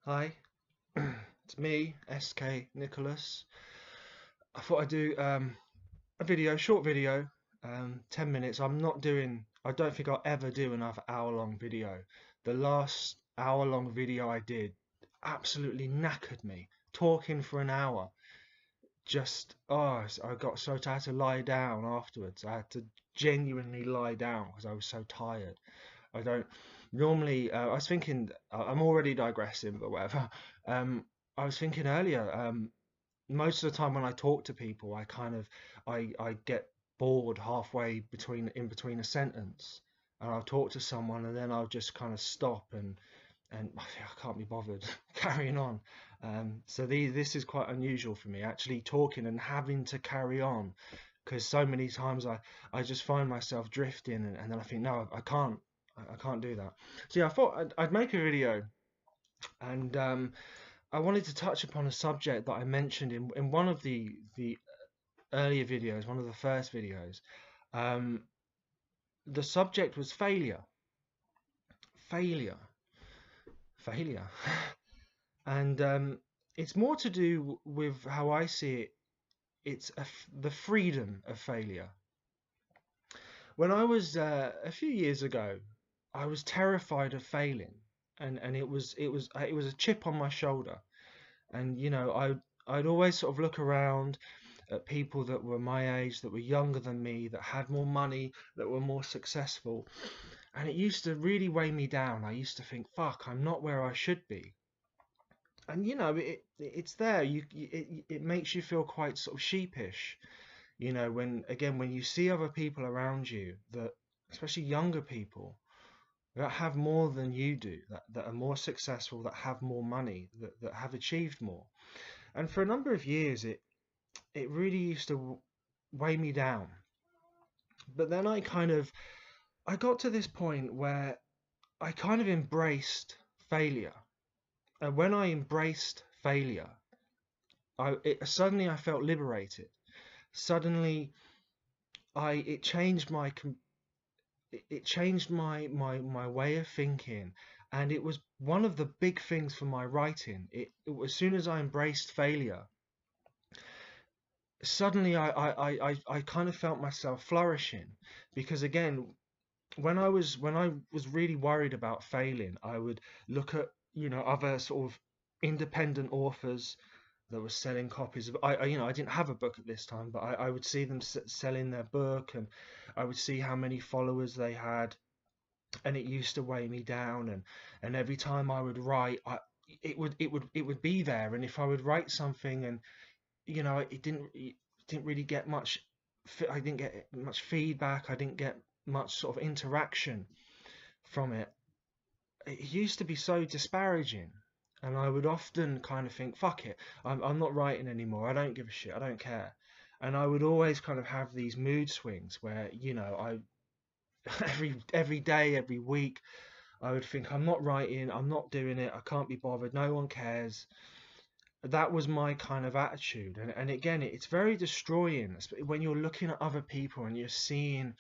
Hi, it's me, SK Nicholas. I thought I'd do a video, short video, 10 minutes. I don't think I'll ever do another hour-long video. The last hour-long video I did absolutely knackered me. Talking for an hour, I got so tired to lie down afterwards. I had to genuinely lie down because I was so tired. I don't normally. I was thinking. I'm already digressing, but whatever. Um, I was thinking earlier. Most of the time when I talk to people, I get bored halfway in between a sentence, and I'll talk to someone, and then I'll just kind of stop and I think I can't be bothered carrying on. This is quite unusual for me, actually talking and having to carry on, because so many times I just find myself drifting, and then I think, no, I can't do that. So yeah, I thought I'd make a video, and I wanted to touch upon a subject that I mentioned in one of the earlier videos, one of the first videos. Um, the subject was failure, failure, failure, and it's more to do with how I see it. It's the freedom of failure. When I was a few years ago, I was terrified of failing, and it was a chip on my shoulder. And I'd always sort of look around at people that were my age, that were younger than me, that had more money, that were more successful, and it used to really weigh me down. I used to think, fuck, I'm not where I should be. And it's there. It makes you feel quite sort of sheepish, when you see other people around you, that especially younger people that have more than you do, that are more successful, that have more money, that have achieved more. And for a number of years, it really used to weigh me down. But then I got to this point where I kind of embraced failure. And when I embraced failure, suddenly I felt liberated. Suddenly I it changed my it changed my way of thinking, and it was one of the big things for my writing. As soon as I embraced failure, suddenly I kind of felt myself flourishing, because again, when I was really worried about failing, I would look at other sort of independent authors that were selling copies of I didn't have a book at this time, but I would see them selling their book, and I would see how many followers they had, and it used to weigh me down, and every time I would write, it would be there, and if I would write something and it didn't really get much. I didn't get much feedback. I didn't get much sort of interaction from it. It used to be so disparaging, and I would often kind of think, "Fuck it, I'm not writing anymore. I don't give a shit. I don't care." And I would always kind of have these mood swings where I every day, every week, I would think, "I'm not writing. I'm not doing it. I can't be bothered. No one cares." That was my kind of attitude, and again, it's very destroying when you're looking at other people and you're seeing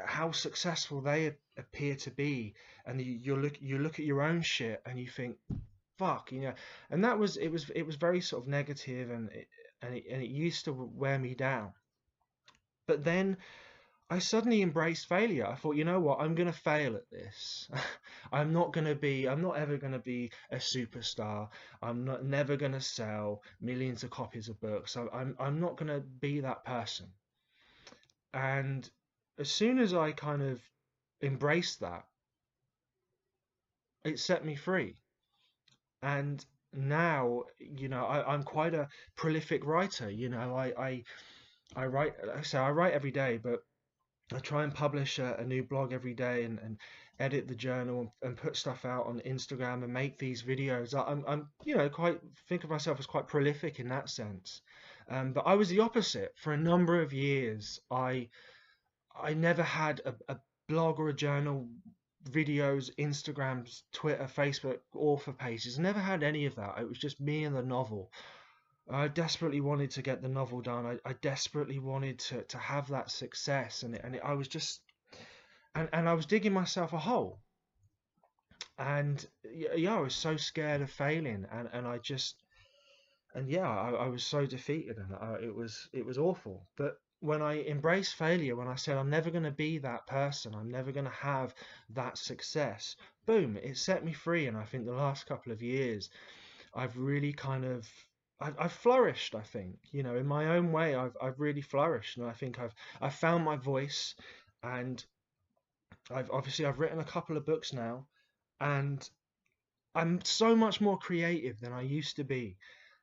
how successful they appear to be, and you look at your own shit and you think, fuck, and it was very sort of negative, and it used to wear me down. But then I suddenly embraced failure. I thought, you know what, I'm gonna fail at this. I'm not ever gonna be a superstar. I'm not never gonna sell millions of copies of books. I'm not gonna be that person. And as soon as I kind of embraced that, it set me free. And now, I'm quite a prolific writer. I write, so I write every day, but I try and publish a new blog every day, and edit the journal, and put stuff out on Instagram and make these videos. I'm quite think of myself as quite prolific in that sense. But I was the opposite for a number of years. I never had a blog or a journal, videos, Instagrams, Twitter, Facebook, author pages. Never had any of that. It was just me and the novel. I desperately wanted to get the novel done. I desperately wanted to have that success, I was just, and I was digging myself a hole. And yeah, I was so scared of failing, and I just and yeah, I was so defeated, and it was awful. But when I embraced failure, when I said I'm never going to be that person, I'm never going to have that success, boom, it set me free. And I think the last couple of years, I've really kind of I've flourished. I think, in my own way, I've really flourished, and I think I've found my voice, and I've written a couple of books now, and I'm so much more creative than I used to be.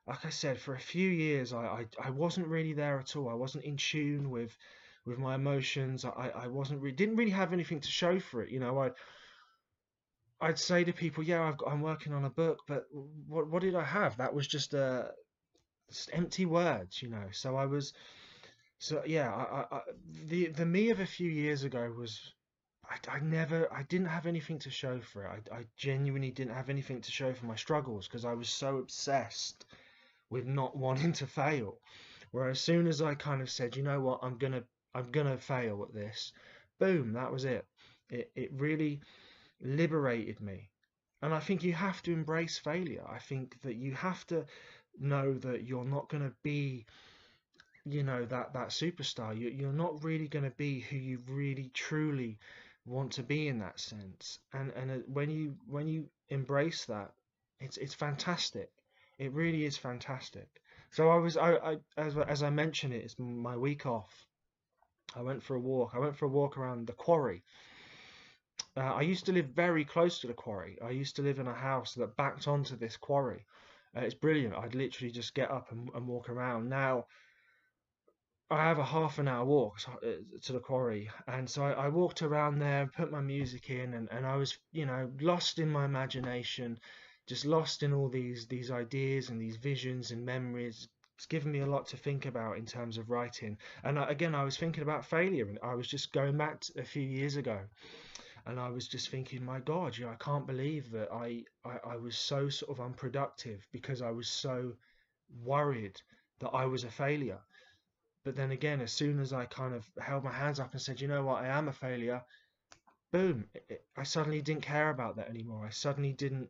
Like I said, for a few years, I wasn't really there at all. I wasn't in tune with my emotions. I wasn't really, didn't really have anything to show for it. I'd say to people, yeah, I'm working on a book, but what did I have? That was just empty words. So yeah, the me of a few years ago was. I didn't have anything to show for it. I genuinely didn't have anything to show for my struggles because I was so obsessed with not wanting to fail. Where as soon as I kind of said, you know what, I'm gonna fail at this, boom, that was it. It really liberated me. And I think you have to embrace failure. I think that you have to know that you're not gonna be, that superstar. You're not really gonna be who you really truly want to be in that sense. And when you embrace that, it's fantastic. It really is fantastic. So as I mentioned, it's my week off. I went for a walk. I went for a walk around the Quarry. I used to live very close to the Quarry. I used to live in a house that backed onto this quarry. It's brilliant. I'd literally just get up and walk around. Now I have a half an hour walk to the Quarry, and so I walked around there, put my music in, and I was, lost in my imagination, just lost in all these ideas and these visions and memories. It's given me a lot to think about in terms of writing. And again, I was thinking about failure, and I was just going back to a few years ago, and I was just thinking, my God, I can't believe that I was so sort of unproductive because I was so worried that I was a failure. But then again, as soon as I kind of held my hands up and said, you know what, I am a failure, boom, I suddenly didn't care about that anymore. I suddenly didn't,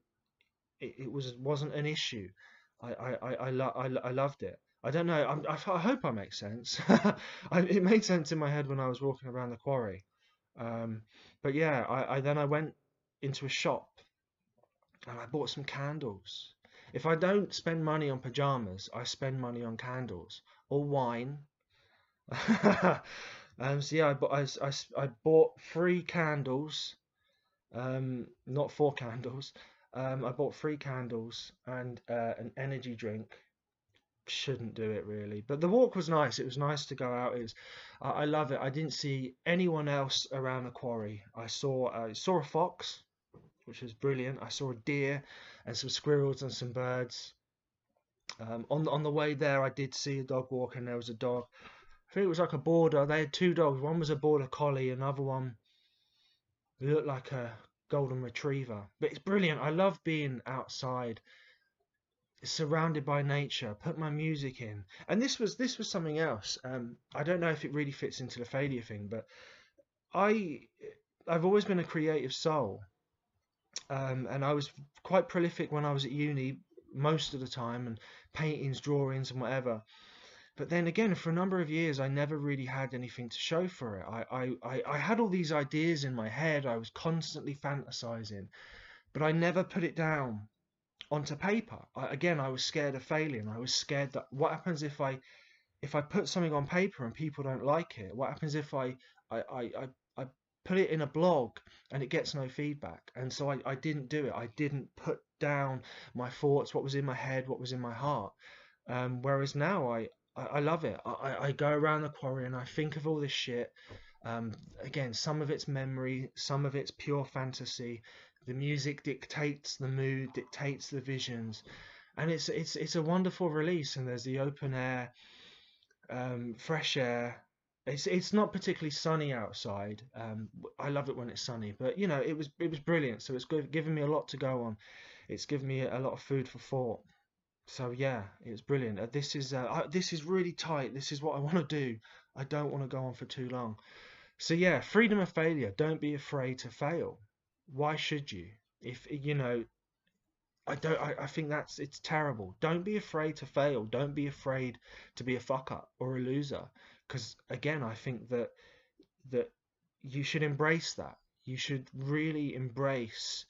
it wasn't an issue. I loved it. I don't know, I hope I make sense. It made sense in my head when I was walking around the quarry. Um, but yeah, then I went into a shop and I bought some candles. If I don't spend money on pajamas, I spend money on candles or wine. So yeah, I bought three candles, not four candles. I bought three candles and an energy drink. Shouldn't do it really, but the walk was nice. It was nice to go out. I love it. I didn't see anyone else around the quarry. I saw a fox, which was brilliant. I saw a deer and some squirrels and some birds. On the way there, I did see a dog walk, and there was a dog. I think it was like a border. They had two dogs. One was a border collie, another one looked like a golden retriever. But it's brilliant. I love being outside, surrounded by nature. Put my music in, and this was something else. I don't know if it really fits into the failure thing, but I I've always been a creative soul, and I was quite prolific when I was at uni most of the time, and paintings, drawings, and whatever. But then again, for a number of years, I never really had anything to show for it. I had all these ideas in my head. I was constantly fantasizing, but I never put it down onto paper. Again, I was scared of failing. I was scared that what happens if I put something on paper and people don't like it? What happens if I, I, I put it in a blog and it gets no feedback? And so I didn't do it. I didn't put down my thoughts, what was in my head, what was in my heart. Whereas now I love it. I go around the quarry and I think of all this shit. Again, some of it's memory, some of it's pure fantasy. The music dictates the mood, dictates the visions, and it's a wonderful release. And there's the open air, fresh air. It's not particularly sunny outside. I love it when it's sunny, but it was brilliant. So it's given me a lot to go on. It's given me a lot of food for thought. So yeah, it was brilliant. This is really tight. This is what I want to do. I don't want to go on for too long. So yeah, freedom of failure. Don't be afraid to fail. Why should you? If you know, I don't. I think it's terrible. Don't be afraid to fail. Don't be afraid to be a fuck up or a loser. Because again, I think that you should embrace that. You should really embrace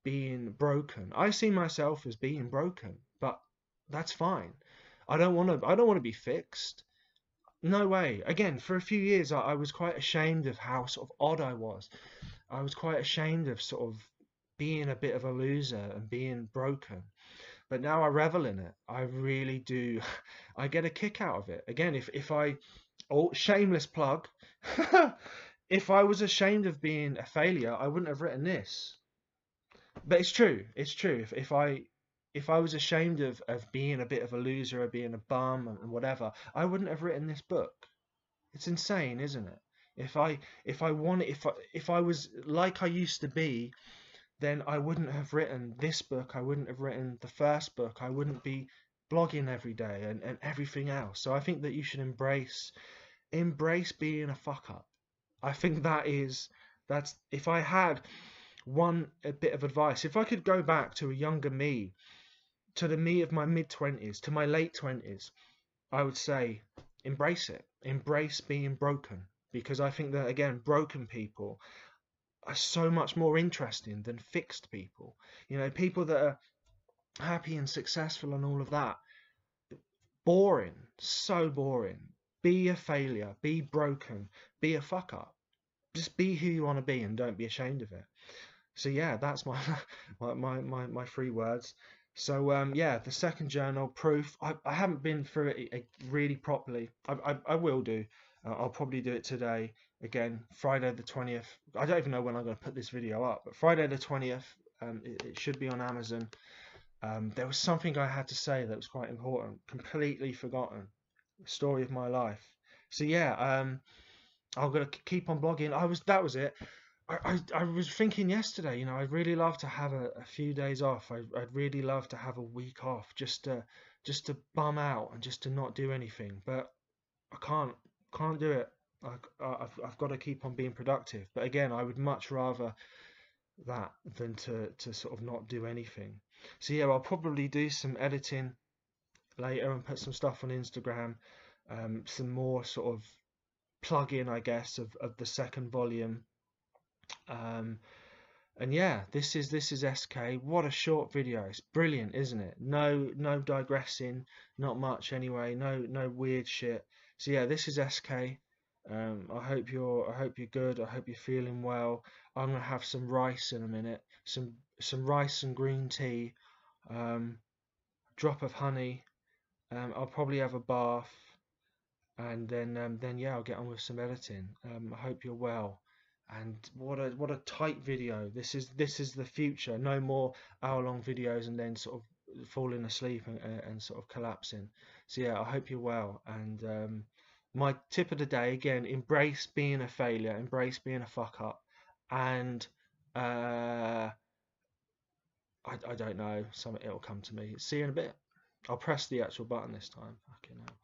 being broken. I see myself as being broken, but that's fine. I don't want to. I don't want to be fixed. No way. Again, for a few years, I was quite ashamed of how sort of odd I was. I was quite ashamed of sort of being a bit of a loser and being broken. But now I revel in it. I really do. I get a kick out of it. Again, if I, oh, shameless plug, if I was ashamed of being a failure, I wouldn't have written this. But it's true. It's true. If I was ashamed of being a bit of a loser or being a bum and whatever, I wouldn't have written this book. It's insane, isn't it? If I was like I used to be, then I wouldn't have written this book. I wouldn't have written the first book. I wouldn't be blogging every day and everything else. So I think that you should embrace being a fuck up. I think that's if I had one a bit of advice, if I could go back to a younger me, to the me of my mid 20s, to my late 20s, I would say embrace it. Embrace being broken. Because I think that again, broken people are so much more interesting than fixed people. You know, people that are happy and successful and all of that, boring, so boring. Be a failure, be broken, be a fuck up. Just be who you want to be and don't be ashamed of it. So yeah, that's my my 3 words. So yeah, the second journal proof. I haven't been through it really properly. I will do. I'll probably do it today. Again, Friday the 20th. I don't even know when I'm going to put this video up, but Friday the 20th. It should be on Amazon. There was something I had to say that was quite important. Completely forgotten. The story of my life. So yeah, I'm gonna keep on blogging. That was it. I was thinking yesterday, I'd really love to have a few days off. I'd really love to have a week off just to bum out and just to not do anything. But I can't do it. I've got to keep on being productive. But again, I would much rather that than to sort of not do anything. So yeah, I'll probably do some editing later and put some stuff on Instagram. Some more sort of plug in, I guess, of the second volume. Um, And yeah, this is SK. What a short video. It's brilliant, isn't it? No digressing, not much anyway. No weird shit. So yeah, this is SK. I hope you're good. I hope you're feeling well. I'm gonna have some rice in a minute. Some rice and green tea. Um, drop of honey. I'll probably have a bath, and then yeah, I'll get on with some editing. I hope you're well. And what a tight video. This is the future. No more hour-long videos and then sort of falling asleep and sort of collapsing. So yeah, I hope you're well. And my tip of the day again: embrace being a failure, embrace being a fuck up, and I don't know. It'll come to me. See you in a bit. I'll press the actual button this time. Fucking hell.